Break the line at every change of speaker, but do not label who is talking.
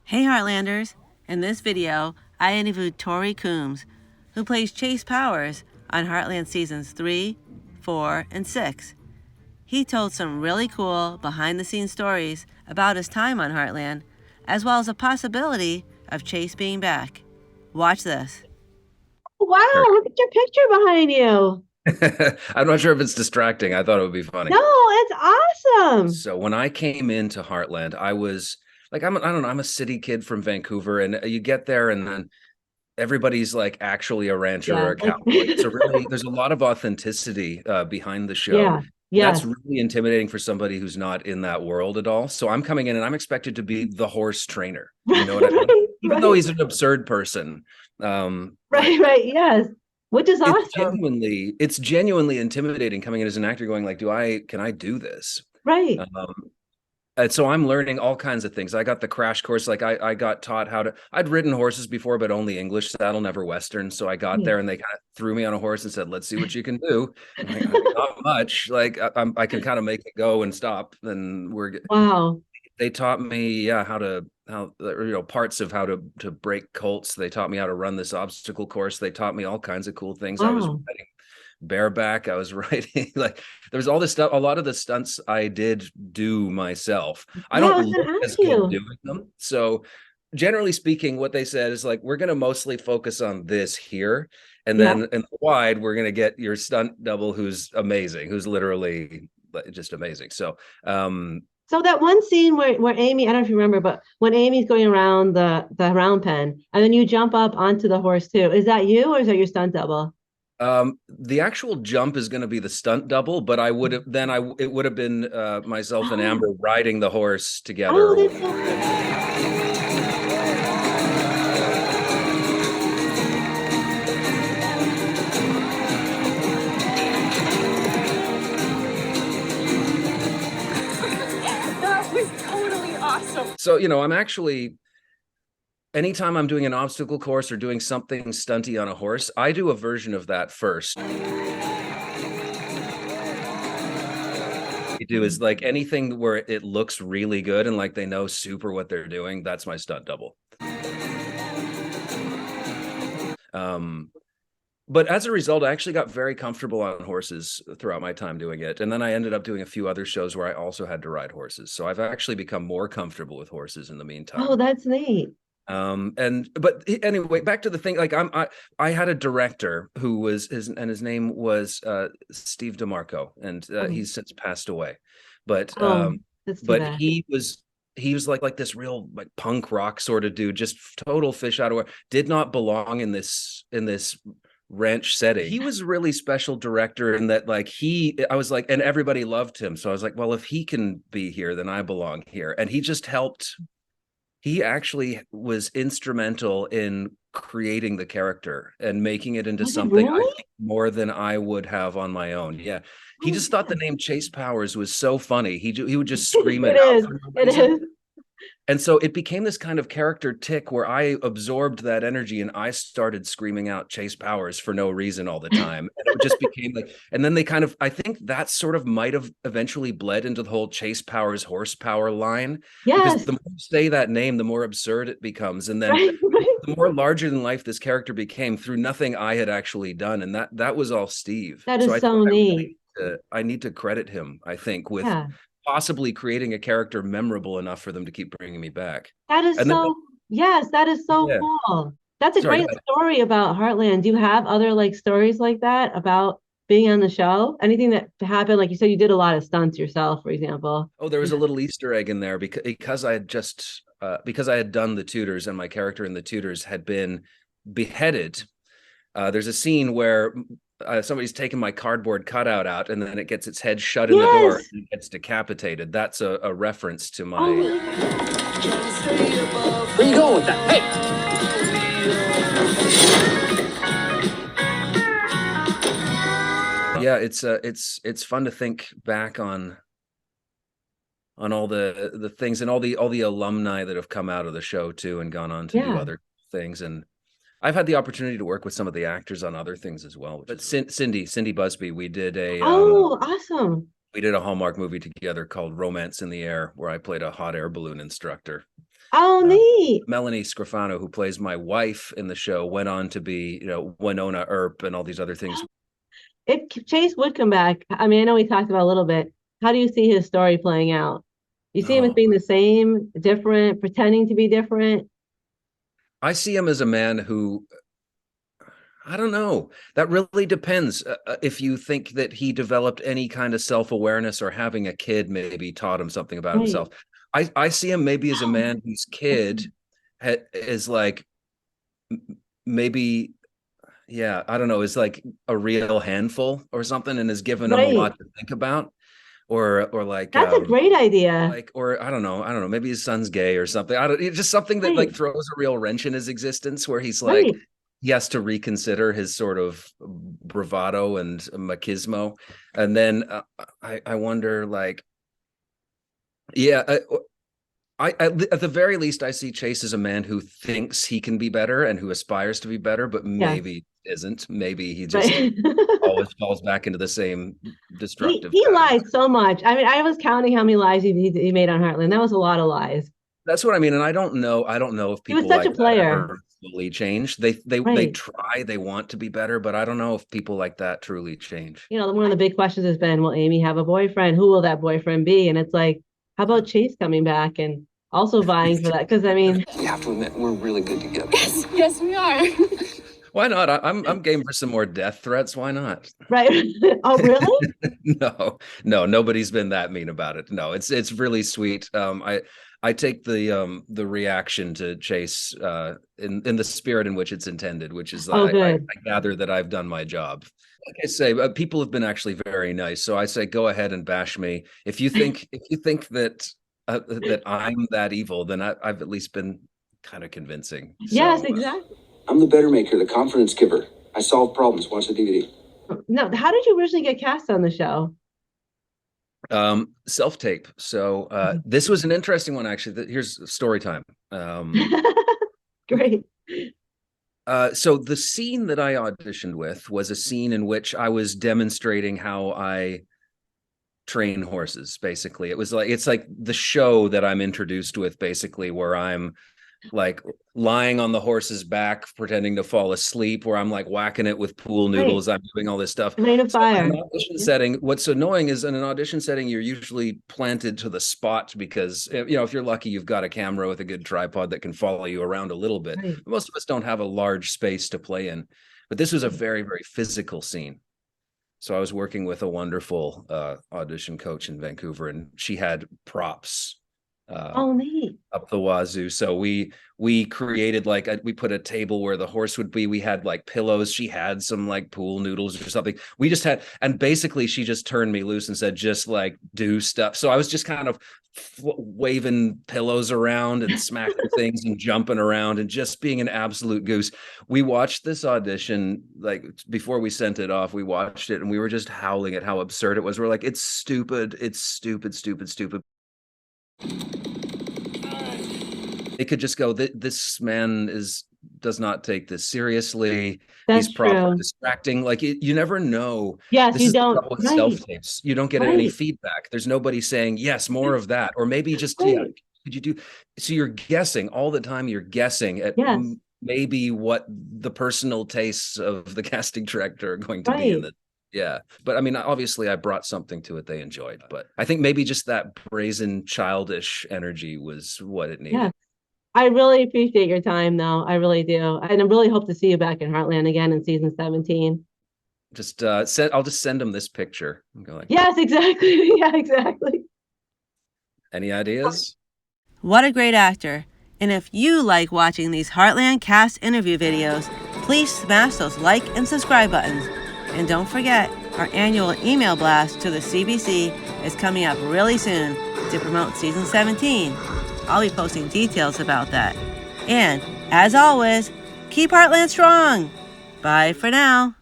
Hey Heartlanders! In this video, I interviewed Tori Coombs, who plays Chase Powers on Heartland Seasons 3, 4, and 6. He told some really cool behind-the-scenes stories about his time on Heartland, as well as a possibility of Chase being back. Watch this.
Wow, look at your picture behind you.
I'm not sure if it's distracting. I thought it would be funny.
No, it's awesome.
So when I came into Heartland, I was like, I don't know, I'm a city kid from Vancouver, and you get there, and then everybody's like actually a rancher or
Yeah,
a
like
cowboy. There's a lot of authenticity behind the show.
yeah,
That's
yes.
really intimidating for somebody who's not in that world at all. So I'm coming in and I'm expected to be the horse trainer. You know what I mean?
Right,
Even though
right,
he's an absurd person.
right, right, yes. Which is awesome.
It's genuinely intimidating coming in as an actor going like, can I do this?
Right.
Um, and so I'm learning all kinds of things. I got the crash course. Like I got taught I'd ridden horses before, but only English saddle, never Western. So I got there and they kind of threw me on a horse and said, let's see what you can do. I'm like, not much. Like I can kind of make it go and stop. And
Wow.
they taught me, yeah, parts of how to break colts. They taught me how to run this obstacle course. They taught me all kinds of cool things. I was
Wow.
riding bareback. I was riding like there was all this stuff. A lot of the stunts I did do myself. I
Yeah, I
don't
was
look
gonna
as
ask
good
you.
doing them. So generally speaking, what they said is like, we're going to mostly focus on this here. And
Yeah.
then in the wide, we're going to get your stunt double who's amazing, who's literally just amazing. So,
So that one scene where Amy, I don't know if you remember, but when Amy's going around the round pen and then you jump up onto the horse too, is that you or is that your stunt double?
the actual jump is going to be the stunt double, but I would have then I it would have been myself and
Oh,
Amber riding the horse together.
oh, that's so cool.
That was totally awesome.
So I'm actually anytime I'm doing an obstacle course or doing something stunty on a horse, I do a version of that first. You do is like anything where it looks really good and like they know super what they're doing. That's my stunt double. But as a result, I actually got very comfortable on horses throughout my time doing it. And then I ended up doing a few other shows where I also had to ride horses. So I've actually become more comfortable with horses in the
Oh,
meantime.
that's neat.
But anyway, back to the thing. Like I had a director who was his name was Steve DeMarco, and
Oh,
he's since passed away. But
oh, that's too
but
bad.
he was like this real like punk rock sort of dude, just total fish out of water. Did not belong in this ranch setting. He was a really special director in that like I was like, and everybody loved him. So I was like, well, if he can be here, then I belong here. And he just helped. He actually was instrumental in creating the character and making it into
Was it
something I
really?
think more than I would have on my own. Yeah. He
Oh
just thought the
man.
name Chase Powers was so funny. He would just scream it
It
out
is.
for no
It
reason.
is.
And so it became this kind of character tick where I absorbed that energy and I started screaming out Chase Powers for no reason all the time. And it just became like, and then I think that sort of might have eventually bled into the whole Chase Powers horsepower line, because
Yes.
the more you say that name, the more absurd it becomes. And then
Right, right.
the more larger than life this character became through nothing I had actually done. And that was all Steve.
That
So
is so neat.
I need to credit him, I think, with
Yeah.
possibly creating a character memorable enough for them to keep bringing me back.
That is
And then,
so, yes, that is so
yeah,
cool. That's a
sorry, go
great
ahead.
story about Heartland. Do you have other like stories like that about being on the show? Anything that happened? Like you said, you did a lot of stunts yourself, for example.
Oh, there was
Yeah.
a little Easter egg in there because I had done the Tudors and my character in the Tudors had been beheaded. There's a scene where somebody's taken my cardboard cutout out and then it gets its head shut in the door
Yes.
and it gets decapitated. That's a reference to
Oh
my.
my God.
Where you going with that? Hey!
Yeah, it's fun to think back on all the things and all the alumni that have come out of the show too and gone on to do
Yeah.
other things. And I've had the opportunity to work with some of the actors on other things as well. But Cindy Busby,
Oh, awesome.
we did a Hallmark movie together called Romance in the Air, where I played a hot air balloon instructor.
Oh, neat.
Melanie Scrofano, who plays my wife in the show, went on to be, Winona Earp and all these other things.
If Chase would come back, I mean, I know we talked about it a little bit. How do you see his story playing out? You see him as being the same, different, pretending to be different?
I see him as a man who, I don't know. That really depends. If you think that he developed any kind of self-awareness, or having a kid maybe taught him something about himself. I see him maybe as a man whose kid is like, maybe, yeah, I don't know, is like a real handful or something, and has given him a lot to think about. Or like,
that's a great idea.
Like, or I don't know, maybe his son's gay or something. Just something that like throws a real wrench in his existence, where he's like, he has to reconsider his sort of bravado and machismo. And then I wonder, like, yeah, I at the very least, I see Chase as a man who thinks he can be better and who aspires to be better, but maybe isn't. Maybe he just always falls back into the same destructive.
He lied so much. I mean, I was counting how many lies he made on Heartland. That was a lot of lies.
That's what I mean. And I don't know if people
he was such a player.
Fully change. They try, they want to be better, but I don't know if people like that truly change.
One of the big questions has been, will Amy have a boyfriend? Who will that boyfriend be? And it's like, how about Chase coming back and also vying for that? Because I mean,
we have to admit, we're really good together.
Yes, we are.
Why not? I'm game for some more death threats. Why not?
Right. Oh, really?
No, nobody's been that mean about it. No, it's really sweet. I take the reaction to Chase in the spirit in which it's intended, which is I gather that I've done my job. Like I say, people have been actually very nice. So I say, go ahead and bash me. If you think that that I'm that evil, then I've at least been kind of convincing.
Yes, exactly.
I'm the better maker, the confidence giver. I solve problems. Watch the DVD.
No, how did you originally get cast on the show?
Self-tape. So this was an interesting one, actually. Here's story time.
Great.
So the scene that I auditioned with was a scene in which I was demonstrating how I train horses. Basically, it's like the show that I'm introduced with, basically, where I'm like lying on the horse's back, pretending to fall asleep, where I'm like whacking it with pool noodles. I'm doing all this stuff.
Rain of fire.
In an audition setting, what's annoying is in an audition setting, you're usually planted to the spot because, if you're lucky, you've got a camera with a good tripod that can follow you around a little bit. Right. Most of us don't have a large space to play in, but this was a very, very physical scene. So I was working with a wonderful audition coach in Vancouver, and she had props
neat.
Up the wazoo. So we created we put a table where the horse would be. We had like pillows. She had some like pool noodles or something. We just had, and basically she just turned me loose and said, just like do stuff. So I was just kind of waving pillows around and smacking things and jumping around and just being an absolute goose. We watched this audition, like before we sent it off, we watched it and we were just howling at how absurd it was. We're like, it's stupid. It's stupid. It could just go, this man does not take this seriously.
That's
He's probably
true.
distracting. Like you never know.
Yes,
this
you
is the
don't.
trouble with
Right.
self-tapes. You don't get any feedback. There's nobody saying, yes, more of that. Or maybe just, could you do? So you're guessing all the time. You're guessing at maybe what the personal tastes of the casting director are going to be in the. Yeah. But I mean, obviously I brought something to it they enjoyed, but I think maybe just that brazen, childish energy was what it needed.
Yeah. I really appreciate your time, though. I really do. And I really hope to see you back in Heartland again in season 17.
Just I'll just send them this picture and go like,
yes, exactly. Yeah, exactly.
Any ideas?
What a great actor. And if you like watching these Heartland cast interview videos, please smash those like and subscribe buttons. And don't forget, our annual email blast to the CBC is coming up really soon to promote season 17. I'll be posting details about that. And, as always, keep Heartland strong. Bye for now.